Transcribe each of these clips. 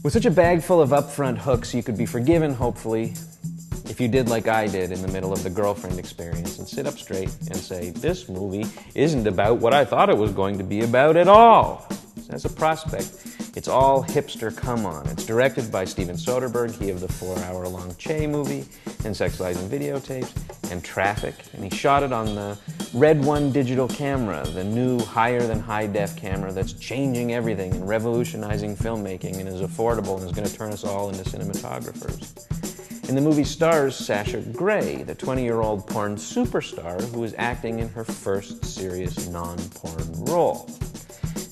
With such a bag full of upfront hooks, you could be forgiven, hopefully, if you did like I did in the middle of the girlfriend experience and sit up straight and say, this movie isn't about what I thought it was going to be about at all. As a prospect, it's all hipster come-on. It's directed by Steven Soderbergh, he of the 4-hour-long Che movie, and Sex, Lies, and Videotapes, and Traffic, and he shot it on the Red One digital camera, the new higher-than-high-def camera that's changing everything and revolutionizing filmmaking and is affordable and is going to turn us all into cinematographers. In the movie stars Sasha Grey, the 20-year-old porn superstar who is acting in her first serious non-porn role.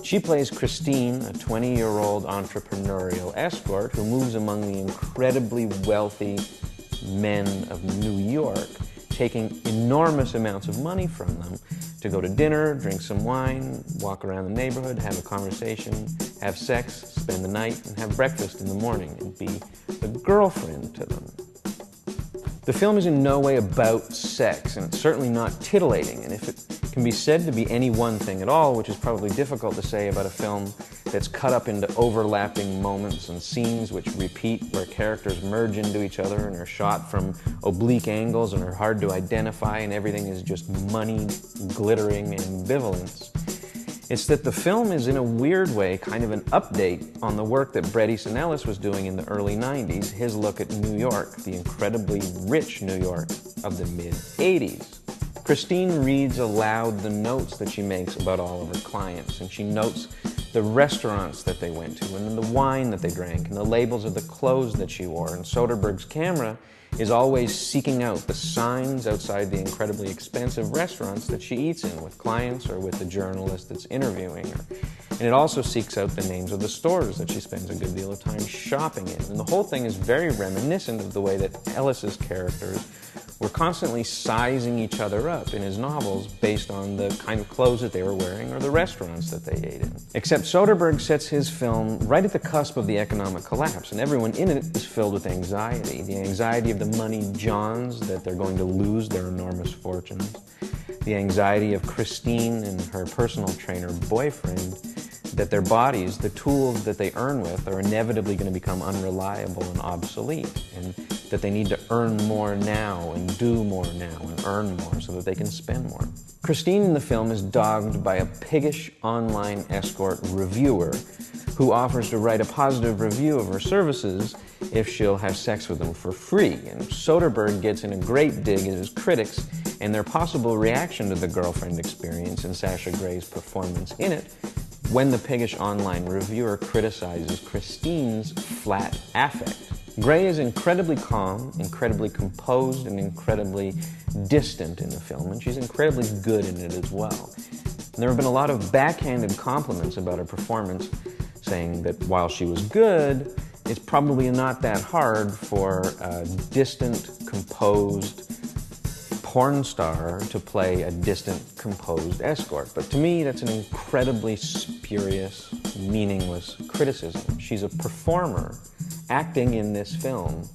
She plays Christine, a 20-year-old entrepreneurial escort who moves among the incredibly wealthy men of New York, taking enormous amounts of money from them to go to dinner, drink some wine, walk around the neighborhood, have a conversation, have sex, spend the night, and have breakfast in the morning, and be the girlfriend to them. The film is in no way about sex, and it's certainly not titillating, and if it can be said to be any one thing at all, which is probably difficult to say about a film that's cut up into overlapping moments and scenes which repeat, where characters merge into each other and are shot from oblique angles and are hard to identify, and everything is just money, glittering ambivalence. It's that the film is, in a weird way, kind of an update on the work that Bret Easton Ellis was doing in the early 90s, his look at New York, the incredibly rich New York of the mid-80s. Christine reads aloud the notes that she makes about all of her clients, and she notes the restaurants that they went to, and the wine that they drank, and the labels of the clothes that she wore. And Soderbergh's camera is always seeking out the signs outside the incredibly expensive restaurants that she eats in with clients or with the journalist that's interviewing her. And it also seeks out the names of the stores that she spends a good deal of time shopping in. And the whole thing is very reminiscent of the way that Ellis's characters were constantly sizing each other up in his novels based on the kind of clothes that they were wearing or the restaurants that they ate in. Except Soderbergh sets his film right at the cusp of the economic collapse, and everyone in it is filled with anxiety. The anxiety of the money Johns, that they're going to lose their enormous fortunes. The anxiety of Christine and her personal trainer boyfriend, that their bodies, the tools that they earn with, are inevitably going to become unreliable and obsolete, and that they need to earn more now and do more now and earn more so that they can spend more. Christine in the film is dogged by a piggish online escort reviewer who offers to write a positive review of her services if she'll have sex with him for free. And Soderbergh gets in a great dig at his critics and their possible reaction to the girlfriend experience and Sasha Grey's performance in it when the piggish online reviewer criticizes Christine's flat affect. Grey is incredibly calm, incredibly composed, and incredibly distant in the film, and she's incredibly good in it as well. And there have been a lot of backhanded compliments about her performance, saying that while she was good, it's probably not that hard for a distant, composed porn star to play a distant, composed escort. But to me, that's an incredibly spurious, meaningless criticism. She's a performer acting in this film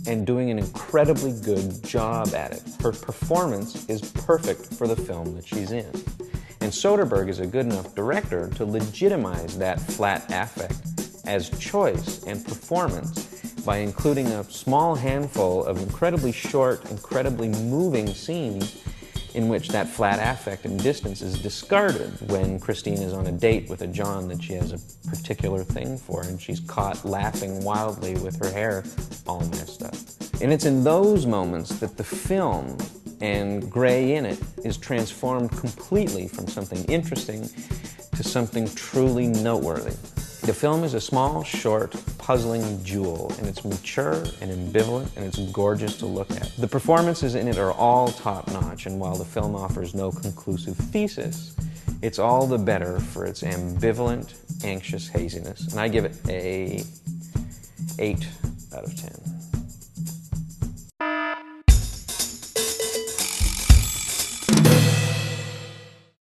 and doing an incredibly good job at it. Her performance is perfect for the film that she's in. And Soderbergh is a good enough director to legitimize that flat affect as choice and performance by including a small handful of incredibly short, incredibly moving scenes in which that flat affect and distance is discarded when Christine is on a date with a John that she has a particular thing for, and she's caught laughing wildly with her hair all messed up. And it's in those moments that the film, and Grey in it, is transformed completely from something interesting to something truly noteworthy. The film is a small, short, puzzling jewel, and it's mature and ambivalent, and it's gorgeous to look at. The performances in it are all top-notch, and while the film offers no conclusive thesis, it's all the better for its ambivalent, anxious haziness. And I give it a 8 out of 10.